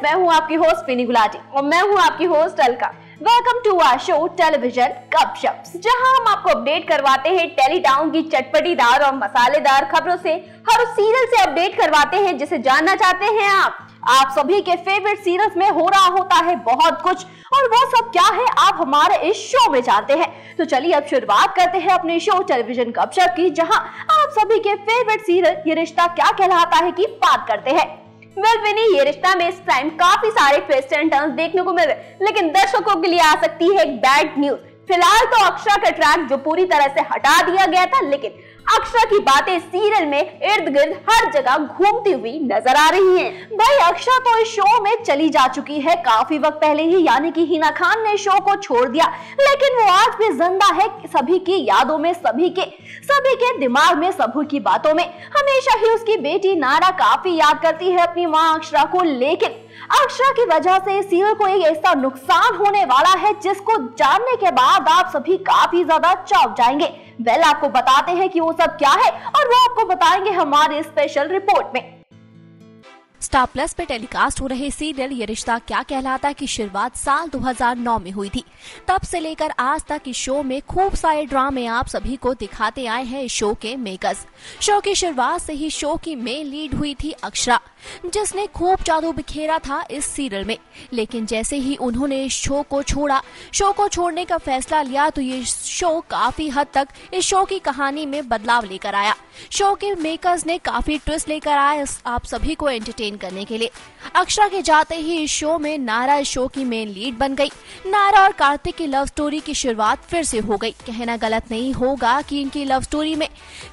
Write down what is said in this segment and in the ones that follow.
मैं हूं आपकी होस्ट विनी गुलाटी और मैं हूं आपकी host Alka. Welcome to our show television Gapshap, जहां हम आपको अपडेट करवाते हैं टेली टाउन की चटपटीदार और मसालेदार खबरों से। हर उस सीरियल से अपडेट करवाते हैं जिसे जानना चाहते हैं आप सभी के फेवरेट सीरियल्स में हो रहा होता है बहुत कुछ, और वो सब क्या है आप हमारे इस शो में जानते हैं। तो चलिए अब शुरुआत करते हैं अपने शो टेलीविजन गपशप की, जहां आप सभी के फेवरेट सीरियल ये रिश्ता क्या कहलाता है की बात करते हैं। विनी, ये रिश्ता में इस टाइम काफी सारे ट्विस्ट एंड टर्न्स देखने को मिल रहे, लेकिन दर्शकों के लिए आ सकती है एक बैड न्यूज। फिलहाल तो अक्षरा का ट्रैक जो पूरी तरह से हटा दिया गया था, लेकिन अक्षरा की बातें सीरियल में इर्द गिर्द हर जगह घूमती हुई नजर आ रही हैं। भाई अक्षरा तो इस शो में चली जा चुकी है काफी वक्त पहले ही, यानी कि हिना खान ने शो को छोड़ दिया, लेकिन वो आज भी जिंदा है सभी की यादों में, सभी के दिमाग में, सभी की बातों में। हमेशा ही उसकी बेटी नारा काफी याद करती है अपनी माँ अक्षरा को, लेकिन अक्षरा की वजह से सीरियल को एक ऐसा नुकसान होने वाला है जिसको जानने के बाद आप सभी काफी ज्यादा चौंक जाएंगे। आपको बताते हैं कि वो सब क्या है, और वो आपको बताएंगे हमारे स्पेशल रिपोर्ट में। स्टार प्लस पे टेलीकास्ट हो रहे सीरियल ये रिश्ता क्या कहलाता की शुरुआत साल 2009 में हुई थी। तब से लेकर आज तक इस शो में खूब सारे ड्रामे आप सभी को दिखाते आए हैं इस शो के मेकर्स। शो की शुरुआत से ही शो की मेन लीड हुई थी अक्षरा, जिसने खूब जादू बिखेरा था इस सीरियल में। लेकिन जैसे ही उन्होंने इस शो को छोड़ने का फैसला लिया, तो ये शो काफी हद तक इस शो की कहानी में बदलाव लेकर आया। शो के मेकर्स ने काफी ट्विस्ट लेकर आए आप सभी को एंटरटेन करने के लिए। अक्षरा के जाते ही इस शो में नारा इस शो की मेन लीड बन गई। नारा और कार्तिक की लव स्टोरी की शुरुआत फिर से हो गई। कहना गलत नहीं होगा कि इनकी लव स्टोरी में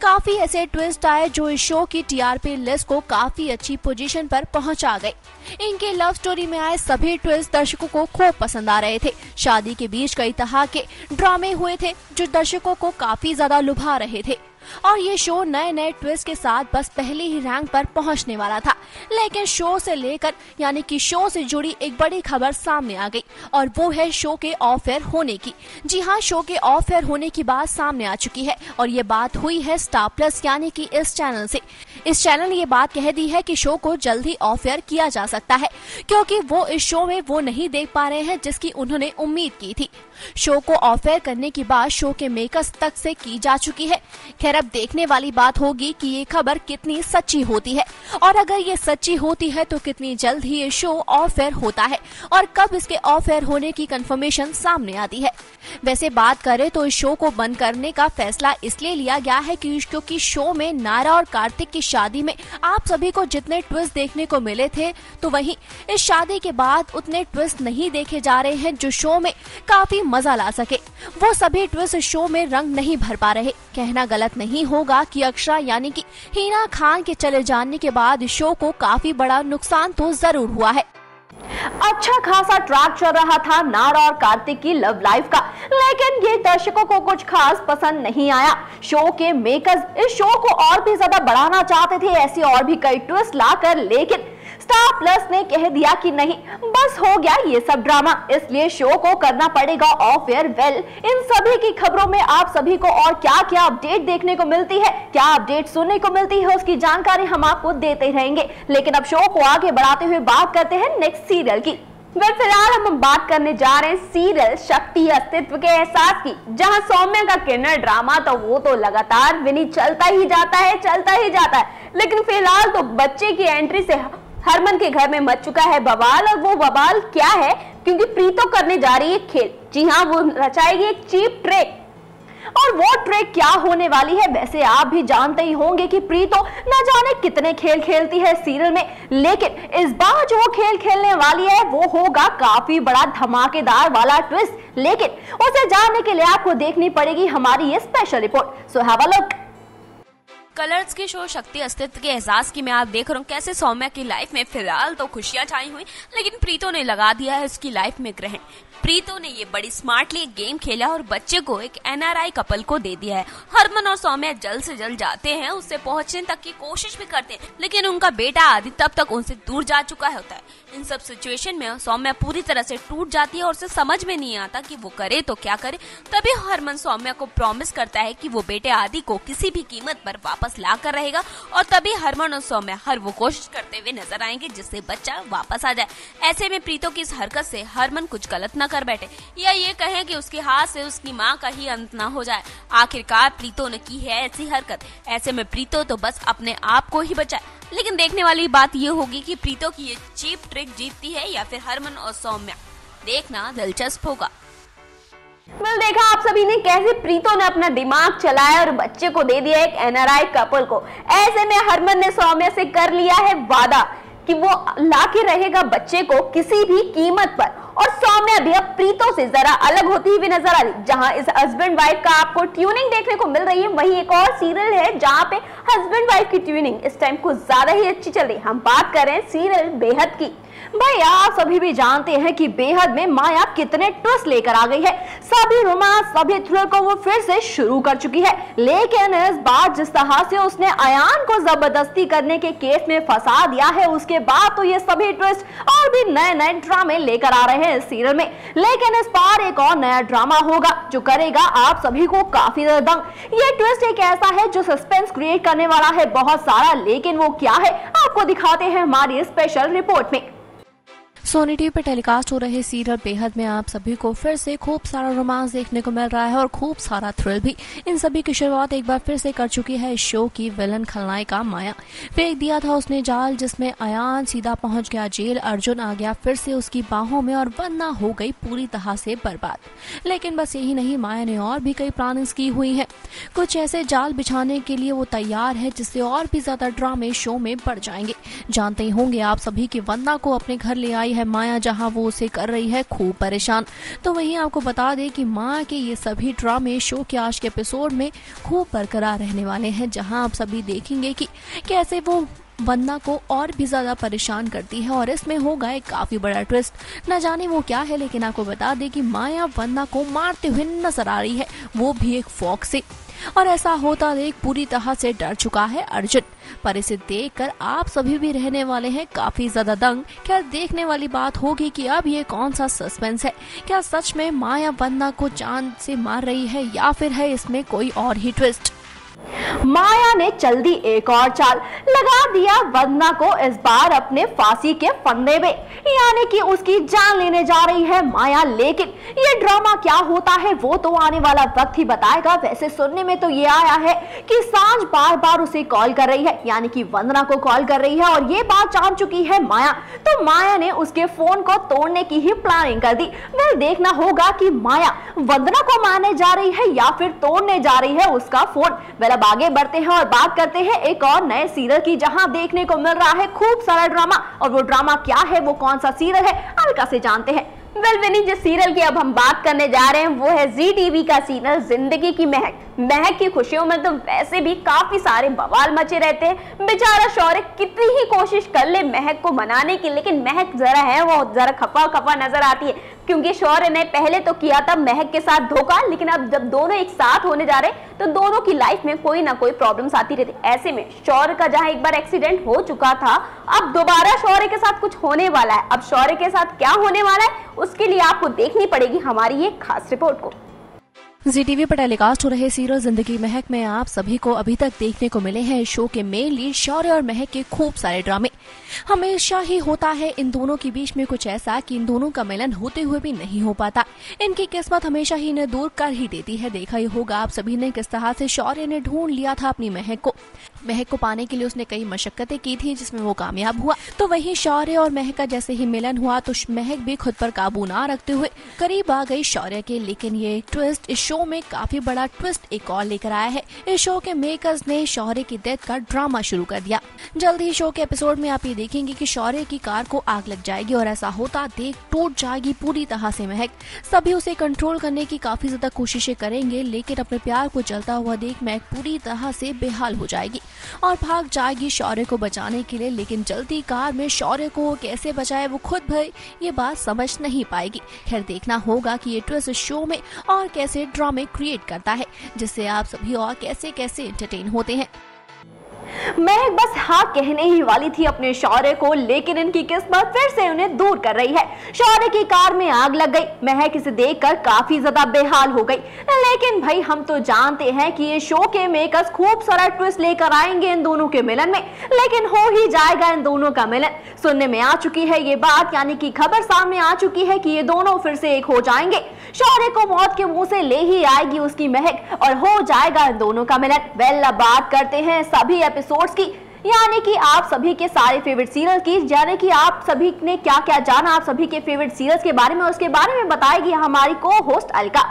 काफी ऐसे ट्विस्ट आए जो इस शो की टीआरपी लिस्ट को काफी अच्छी पोजीशन पर पहुंचा गए। इनके लव स्टोरी में आए सभी ट्विस्ट दर्शकों को खूब पसंद आ रहे थे। शादी के बीच कई तरह के ड्रामे हुए थे जो दर्शकों को काफी ज्यादा लुभा रहे थे, और ये शो नए ट्विस्ट के साथ बस पहले ही रैंक पर पहुंचने वाला था। लेकिन शो से जुड़ी एक बड़ी खबर सामने आ गई, और वो है शो के ऑफ एयर होने की। जी हाँ, शो के ऑफ एयर होने की बात सामने आ चुकी है, और ये बात हुई है स्टार प्लस यानी कि इस चैनल से। इस चैनल ने ये बात कह दी है कि शो को जल्द ही ऑफ एयर किया जा सकता है, क्योंकि वो इस शो में वो नहीं देख पा रहे हैं जिसकी उन्होंने उम्मीद की थी। शो को ऑफ एयर करने की बात शो के मेकर्स तक से की जा चुकी है। खैर, अब देखने वाली बात होगी कि ये खबर कितनी सच्ची होती है, और अगर ये सच्ची होती है तो कितनी जल्द ही ये शो ऑफ एयर होता है, और कब इसके ऑफ एयर होने की कंफर्मेशन सामने आती है। वैसे बात करें तो इस शो को बंद करने का फैसला इसलिए लिया गया है क्योंकि शो में नारा और कार्तिक की शादी में आप सभी को जितने ट्विस्ट देखने को मिले थे, तो वहीं इस शादी के बाद उतने ट्विस्ट नहीं देखे जा रहे हैं जो शो में काफी मजा ला सके। वो सभी ट्विस्ट शो में रंग नहीं भर पा रहे। कहना गलत नहीं होगा कि अक्षरा यानी कि हिना खान के चले जाने के बाद शो को काफी बड़ा नुकसान तो जरूर हुआ है। अच्छा खासा ट्रैक चल रहा था नारा और कार्तिक की लव लाइफ का, लेकिन ये दर्शकों को कुछ खास पसंद नहीं आया। शो के मेकर्स इस शो को और भी ज्यादा बढ़ाना चाहते थे, ऐसे और भी कई ट्विस्ट लाकर, लेकिन स्टार प्लस ने कह दिया कि नहीं, बस हो गया ये सब ड्रामा, इसलिए शो को करना पड़ेगा ऑफ एयर। इन सभी की खबरों में आप सभी को और क्या क्या अपडेट देखने को मिलती है, क्या अपडेट सुनने को मिलती है, उसकी जानकारी हम आपको देते रहेंगे। लेकिन अब शो को आगे बढ़ाते हुए बात करते हैं नेक्स्ट सीरियल की। फिलहाल हम बात करने जा रहे हैं सीरियल शक्ति अस्तित्व के एहसास की, जहां सौम्या का किन्नर ड्रामा वो तो लगातार विनी चलता ही जाता है। लेकिन फिलहाल तो बच्चे की एंट्री से हरमन के घर में मच चुका है बवाल, और वो बवाल क्या है, क्योंकि प्रीतो करने जा रही है खेल। जी हाँ, वो रचाएगी एक चीप ट्रिक, और वो ट्रिक क्या होने वाली है। वैसे आप भी जानते ही होंगे कि प्रीतो न जाने कितने खेल खेलती है सीरियल में, लेकिन इस बार जो खेल खेलने वाली है वो होगा काफी बड़ा धमाकेदार वाला ट्विस्ट। लेकिन उसे जानने के लिए आपको देखनी पड़ेगी हमारी ये special report. So have a look. Colours के शो शक्ति अस्तित्व के एहसास की मैं आप देख रहा हूँ कैसे सौम्या की लाइफ में फिलहाल तो खुशियां छाई हुई, लेकिन प्रीतो ने लगा दिया है उसकी लाइफ में ग्रहण। प्रीतो ने ये बड़ी स्मार्टली गेम खेला और बच्चे को एक एनआरआई कपल को दे दिया है। हरमन और सौम्या जल्द से जल्द जाते हैं, उससे पहुंचने तक की कोशिश भी करते हैं, लेकिन उनका बेटा आदि तब तक उनसे दूर जा चुका होता है। इन सब सिचुएशन में सौम्या पूरी तरह से टूट जाती है और उसे समझ में नहीं आता कि वो करे तो क्या करे। तभी हरमन सौम्या को प्रॉमिस करता है कि वो बेटे आदि को किसी भी कीमत पर वापस वापस ला कर रहेगा और तभी हरमन और सौम्या हर वो कोशिश करते हुए नजर आएंगे जिससे बच्चा वापस आ जाए। ऐसे में प्रीतो की इस हरकत से हरमन कुछ गलत न कर बैठे या ये कहें कि उसके हाथ से उसकी माँ का ही अंत न हो जाए। आखिरकार प्रीतो ने की है ऐसी हरकत, ऐसे में प्रीतो तो बस अपने आप को ही बचाए। लेकिन देखने वाली बात ये होगी कि प्रीतो की ये चीप ट्रिक जीतती है या फिर हरमन और सौम्या, देखना दिलचस्प होगा। देखा आप सभी ने कैसे प्रीतो ने अपना दिमाग चलाया और बच्चे को दे दिया एक एनआरआई कपल को। ऐसे में हरमन ने सौम्या से कर लिया है वादा कि वो लाके रहेगा बच्चे को किसी भी कीमत पर। और सौम्या भी अब प्रीतो से जरा अलग होती हुई नजर आ रही। जहां इस हस्बैंड वाइफ का आपको ट्यूनिंग देखने को मिल रही है, वहीं एक और सीरियल है जहां पे हस्बैंड वाइफ की ट्यूनिंग इस टाइम कुछ ज्यादा ही अच्छी चल रही है। हम बात कर रहे हैं सीरियल बेहद की। भाई आप सभी भी जानते हैं कि बेहद में माया कितने ट्विस्ट लेकर आ गई है। सभी रोमांस, सभी थ्रिल को वो फिर से शुरू कर चुकी है। लेकिन इस बार जिस तरह से उसने अयान को जबरदस्ती करने के केस में फंसा दिया है, उसके बाद तो ये सभी ट्विस्ट और भी नए नए ड्रामे लेकर आ रहे हैं इस सीरियल में। लेकिन इस बार एक और नया ड्रामा होगा जो करेगा आप सभी को काफी ज्यादा दंग। ये ट्विस्ट एक ऐसा है जो सस्पेंस क्रिएट करने वाला है बहुत सारा। लेकिन वो क्या है आपको दिखाते हैं हमारी स्पेशल रिपोर्ट में। सोनी टीवी पर टेलीकास्ट हो रहे सीरियल बेहद में आप सभी को फिर से खूब सारा रोमांस देखने को मिल रहा है और खूब सारा थ्रिल भी। इन सभी की शुरुआत एक बार फिर से कर चुकी है इस शो की विलन खलनायिका माया। फेंक दिया था उसने जाल जिसमें अयान सीधा पहुंच गया जेल, अर्जुन आ गया फिर से उसकी बाहों में और वरना हो गई पूरी तरह से बर्बाद। लेकिन बस यही नहीं, माया ने और भी कई प्लानिंग्स की हुई है। कुछ ऐसे जाल बिछाने के लिए वो तैयार है जिससे और भी ज्यादा ड्रामे शो में बढ़ जाएंगे। जानते ही होंगे आप सभी की वंदना को अपने घर ले आई है माया, जहां वो उसे कर रही है खूब परेशान। तो वहीं आपको बता दें कि माया के ये सभी ड्रामे शो के आज के एपिसोड में खूब बरकरार रहने वाले हैं, जहां आप सभी देखेंगे कि कैसे वो वंदना को और भी ज्यादा परेशान करती है और इसमें होगा एक काफी बड़ा ट्विस्ट। न जाने वो क्या है, लेकिन आपको बता दें कि माया वंदना को मारते हुए नजर आ रही है, वो भी एक फॉक से। और ऐसा होता देख पूरी तरह से डर चुका है अर्जुन। पर इसे देखकर आप सभी भी रहने वाले हैं काफी ज्यादा दंग। क्या देखने वाली बात होगी कि अब ये कौन सा सस्पेंस है। क्या सच में माया वंदना को जान से मार रही है या फिर है इसमें कोई और ही ट्विस्ट। माया ने चल दी एक और चाल, लगा दिया वंदना को इस बार अपने फांसी के फंदे में, यानी कि उसकी जान लेने जा रही है माया। लेकिन ये ड्रामा क्या होता है वो तो आने वाला वक्त ही बताएगा। वैसे सुनने में तो ये आया है कि सांझ बार बार उसे कॉल कर रही है, यानी कि वंदना को कॉल कर रही है और ये बात जान चुकी है माया। तो माया ने उसके फोन को तोड़ने की ही प्लानिंग कर दी। वेल देखना होगा कि माया वंदना को मारने जा रही है या फिर तोड़ने जा रही है उसका फोन। अब आगे बढ़ते हैं और बात करते हैं एक और नए सीरियल की, जहां देखने को मिल रहा है खूब सारा ड्रामा। और वो ड्रामा क्या है, वो कौन सा सीरियल है, अलका से जानते हैं। वेल विनी, जिस सीरियल की अब हम बात करने जा रहे हैं वो है जी टीवी का सीरियल जिंदगी की महक। महक की खुशियों में तो वैसे भी काफी सारे बवाल मचे रहते हैं। बेचारा शौर्य कितनी ही कोशिश कर ले महक को मनाने की, लेकिन महक जरा है वो जरा खफा खफा नजर आती है, क्योंकि शौर्य ने पहले तो किया था महक के साथ धोखा, लेकिन अब जब दोनों एक साथ होने जा रहे तो दोनों की लाइफ में कोई ना कोई प्रॉब्लम्स आती रहती। ऐसे में शौर्य का जहां एक बार एक्सीडेंट हो चुका था, अब दोबारा शौर्य के साथ कुछ होने वाला है। अब शौर्य के साथ क्या होने वाला है उसके लिए आपको देखनी पड़ेगी हमारी ये खास रिपोर्ट को। जी टीवी पर टेलीकास्ट हो रहे सीरियल जिंदगी महक में आप सभी को अभी तक देखने को मिले हैं शो के मेन लीड शौर्य और महक के खूब सारे ड्रामे। हमेशा ही होता है इन दोनों के बीच में कुछ ऐसा कि इन दोनों का मिलन होते हुए भी नहीं हो पाता। इनकी किस्मत हमेशा ही इन्हें दूर कर ही देती है। देखा ही होगा आप सभी ने किस तरह से शौर्य ने ढूंढ लिया था अपनी महक को पाने के लिए उसने कई मशक्कतें की थी जिसमें वो कामयाब हुआ। तो वहीं शौर्य और महक का जैसे ही मिलन हुआ तो महक भी खुद पर काबू ना रखते हुए करीब आ गई शौर्य के। लेकिन ये ट्विस्ट इस शो में काफी बड़ा ट्विस्ट एक और लेकर आया है। इस शो के मेकर्स ने शौर्य की डेथ का ड्रामा शुरू कर दिया। जल्द ही शो के एपिसोड में आप ये देखेंगे कि शौर्य की कार को आग लग जाएगी और ऐसा होता देख टूट जाएगी पूरी तरह से महक। सभी उसे कंट्रोल करने की काफी ज्यादा कोशिशें करेंगे, लेकिन अपने प्यार को जलता हुआ देख महक पूरी तरह से बेहाल हो जाएगी और भाग जाएगी शौर्य को बचाने के लिए। लेकिन जल्दी कार में शौर्य को कैसे बचाए वो खुद भी ये बात समझ नहीं पाएगी। खैर देखना होगा कि ये ट्विस्ट शो में और कैसे ड्रामे क्रिएट करता है, जिससे आप सभी और कैसे कैसे एंटरटेन होते हैं। महक बस हाँ कहने ही वाली थी अपने शौर्य को, लेकिन इनकी किस्मत फिर से उन्हें दूर कर रही है। शौर्य की कार में आग लग गई। महक इसे देखकर काफी ज्यादा बेहाल हो गई। लेकिन भाई हम तो जानते हैं कि ये शो के मेकर्स खूब सारा ट्विस्ट लेकर आएंगे इन दोनों के मिलन में, लेकिन हो ही जाएगा इन दोनों का मिलन। सुनने में आ चुकी है ये बात, यानी कि खबर सामने आ चुकी है कि ये दोनों फिर से एक हो जाएंगे। शौर्य को मौत के मुंह से ले ही आएगी उसकी महक और हो जाएगा इन दोनों का मिलन। वेल, अब बात करते हैं सभी एपिसोड्स की, यानी कि आप सभी के सारे फेवरेट सीरियल की, यानी कि आप सभी ने क्या क्या जाना आप सभी के फेवरेट सीरियल्स के बारे में, उसके बारे में बताएगी हमारी को होस्ट अलका।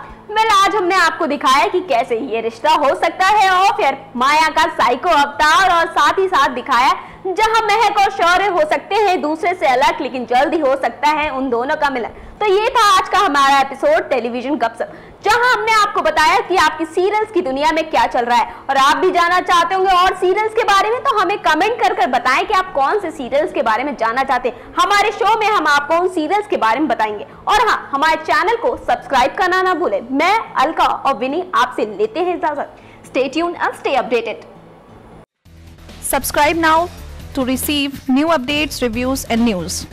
आज हमने आपको दिखाया कि कैसे ये रिश्ता हो सकता है और फिर माया का साइको अवतार, और साथ ही साथ दिखाया जहां महक और शौर्य हो सकते हैं दूसरे से अलग, लेकिन जल्द ही हो सकता है उन दोनों का मिलन। तो ये था आज का हमारा एपिसोड टेलीविजन गपशप, जहां हमने आपको बताया कि आपकी सीरियल्स की दुनिया में क्या चल रहा है। और आप भी जानना चाहते होंगे और सीरियल्स के बारे में, तो हमें कमेंट कर बताएं कि आप कौन से सीरियल्स के बारे में जानना चाहते हैं। हमारे शो में हम आपको उन सीरियल्स के बारे में बताएंगे। और हाँ, हमारे चैनल को सब्सक्राइब करना ना भूलें। मैं अलका और विनी आपसे लेते हैं इजाजत। Stay tuned and stay updated. Subscribe now to receive new updates, reviews and news.